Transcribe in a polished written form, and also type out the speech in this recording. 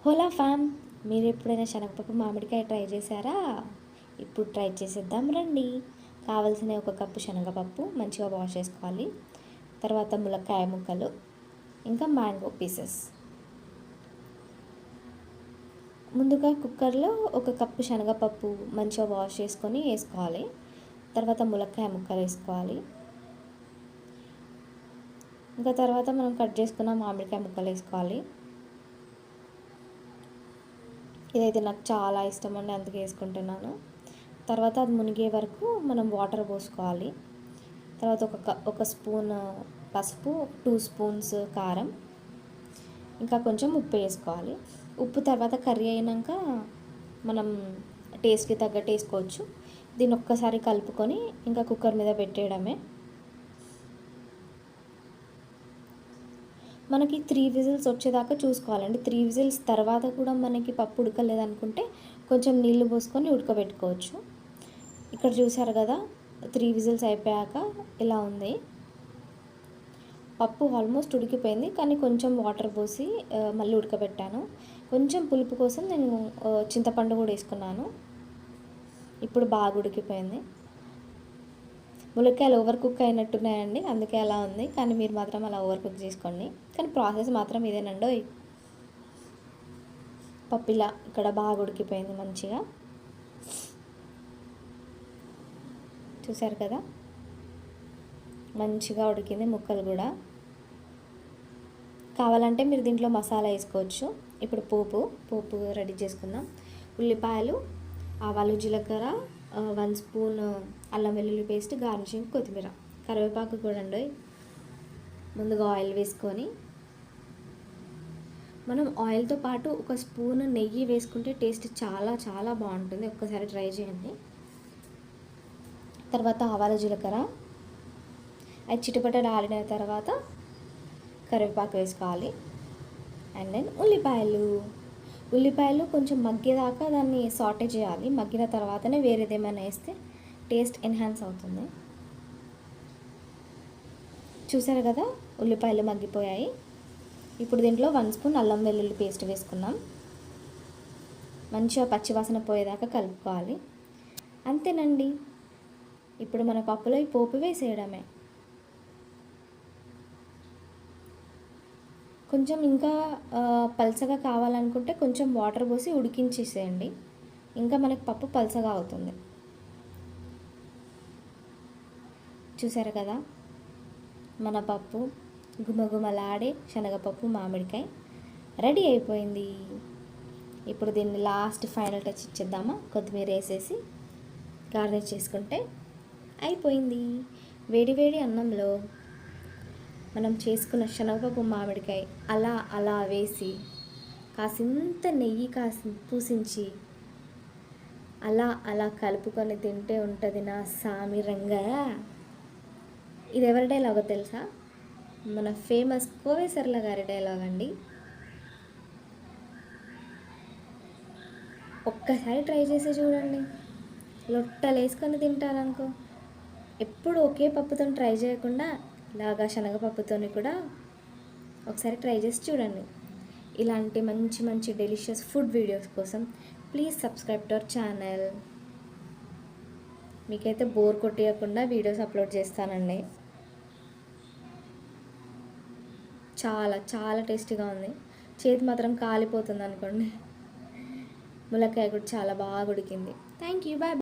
హోలా ఫ్యామ్, మీరు ఎప్పుడైనా శనగపప్పు మామిడికాయ ట్రై చేశారా? ఇప్పుడు ట్రై చేసేద్దాం రండి. కావాల్సిన 1 కప్పు శనగపప్పు మంచిగా వాష్ చేసుకోవాలి. తర్వాత ములక్కాయ ముక్కలు, ఇంకా మ్యాంగో పీసెస్. ముందుగా కుక్కర్లో 1 కప్పు శనగపప్పు మంచిగా వాష్ చేసుకొని వేసుకోవాలి. తర్వాత ములక్కాయ ముక్కలు వేసుకోవాలి. ఇంకా తర్వాత మనం కట్ చేసుకున్న మామిడికాయ ముక్కలు వేసుకోవాలి. ఇదైతే నాకు చాలా ఇష్టం అండి, అందుకే వేసుకుంటున్నాను. తర్వాత అది మునిగే వరకు మనం వాటర్ పోసుకోవాలి. తర్వాత ఒక స్పూన్ పసుపు, 2 స్పూన్స్ కారం, ఇంకా కొంచెం ఉప్పు వేసుకోవాలి. ఉప్పు తర్వాత కర్రీ అయినాక మనం టేస్ట్కి తగ్గట్టు వేసుకోవచ్చు. దీన్ని ఒక్కసారి కలుపుకొని ఇంకా కుక్కర్ మీద పెట్టేయడమే. మనకి 3 విజిల్స్ వచ్చేదాకా చూసుకోవాలండి. 3 విజిల్స్ తర్వాత కూడా మనకి పప్పు ఉడకలేదనుకుంటే కొంచెం నీళ్లు పోసుకొని ఉడకబెట్టుకోవచ్చు. ఇక్కడ చూసారు కదా, 3 విజిల్స్ అయిపోయాక ఇలా ఉంది. పప్పు ఆల్మోస్ట్ ఉడికిపోయింది, కానీ కొంచెం వాటర్ పోసి మళ్ళీ ఉడకబెట్టాను. కొంచెం పులుపు కోసం నేను చింతపండు కూడా వేసుకున్నాను. ఇప్పుడు బాగా ఉడికిపోయింది. ములక్కాయలు ఓవర్ కుక్ అయినట్టున్నాయండి, అందుకే అలా ఉంది. కానీ మీరు మాత్రం అలా ఓవర్ కుక్ చేసుకోండి. కానీ ప్రాసెస్ మాత్రం ఇదేనండి. పప్పు ఇలా ఇక్కడ బాగా ఉడికిపోయింది మంచిగా. చూసారు కదా, మంచిగా ఉడికింది ముక్కలు కూడా. కావాలంటే మీరు దీంట్లో మసాలా వేసుకోవచ్చు. ఇప్పుడు పోపు రెడీ చేసుకుందాం. ఉల్లిపాయలు, ఆవాలు, జీలకర్ర, 1 స్పూన్ అల్లం వెల్లుల్లి పేస్ట్, గార్నిషింగ్ కొత్తిమీర, కరివేపాకు కూడా అండి. ముందుగా ఆయిల్ వేసుకొని మనం ఆయిల్తో పాటు 1 స్పూన్ నెయ్యి వేసుకుంటే టేస్ట్ చాలా చాలా బాగుంటుంది. ఒక్కసారి ట్రై చేయండి. తర్వాత ఆవాలు, జీలకర్ర అది చిటపట ఆడిన తర్వాత కరివేపాకు వేసుకోవాలి. అండ్ దెన్ ఉల్లిపాయలు కొంచెం మగ్గేదాకా దాన్ని సాటే చేయాలి. మగ్గిన తర్వాతనే వేరేది ఏమైనా వేస్తే టేస్ట్ ఎన్హాన్స్ అవుతుంది. చూసారు కదా, ఉల్లిపాయలు మగ్గిపోయాయి. ఇప్పుడు దీంట్లో 1 స్పూన్ అల్లం వెల్లుల్లి పేస్ట్ వేసుకున్నాం. మంచిగా పచ్చివాసన పోయేదాకా కలుపుకోవాలి. అంతేనండి, ఇప్పుడు మన పప్పులో ఈ పోపు వేసేయడమే. కొంచెం ఇంకా పల్చగా కావాలనుకుంటే కొంచెం వాటర్ పోసి ఉడికించేసేయండి. ఇంకా మనకు పప్పు పల్చగా అవుతుంది. చూసారు కదా, మన పప్పు గుమగుమలాడే శనగపప్పు మామిడికాయ రెడీ అయిపోయింది. ఇప్పుడు దీన్ని లాస్ట్ ఫైనల్ టచ్ ఇచ్చేద్దామా? కొత్తిమీర వేసేసి గార్నిష్ చేసుకుంటే అయిపోయింది. వేడి వేడి అన్నంలో మనం చేసుకున్న శనగపప్పు మామిడికాయ అలా వేసి కాసింత నెయ్యి పూసించి అలా కలుపుకొని తింటే ఉంటుంది నా సామిరంగా. ఇది ఎవరి డైలాగో తెలుసా? మన ఫేమస్ కోవేశ్వర్ల గారి డైలాగ్ అండి. ఒక్కసారి ట్రై చేసి చూడండి, లొట్టలు వేసుకొని తింటారనుకో. ఎప్పుడు ఒకే పప్పుతో ట్రై చేయకుండా ఇలాగా శనగపప్పుతో కూడా ఒకసారి ట్రై చేసి చూడండి. ఇలాంటి మంచి మంచి డెలిషియస్ ఫుడ్ వీడియోస్ కోసం please subscribe to our channel. మీకైతే బోర్ కొట్టేయకుండా వీడియోస్ అప్లోడ్ చేస్తానండి. చాలా చాలా టేస్టీగా ఉంది. చేతి మాత్రం కాలిపోతుంది అనుకోండి. ములక్కాయ కూడా చాలా బాగా ఉడికింది. Thank you, bye.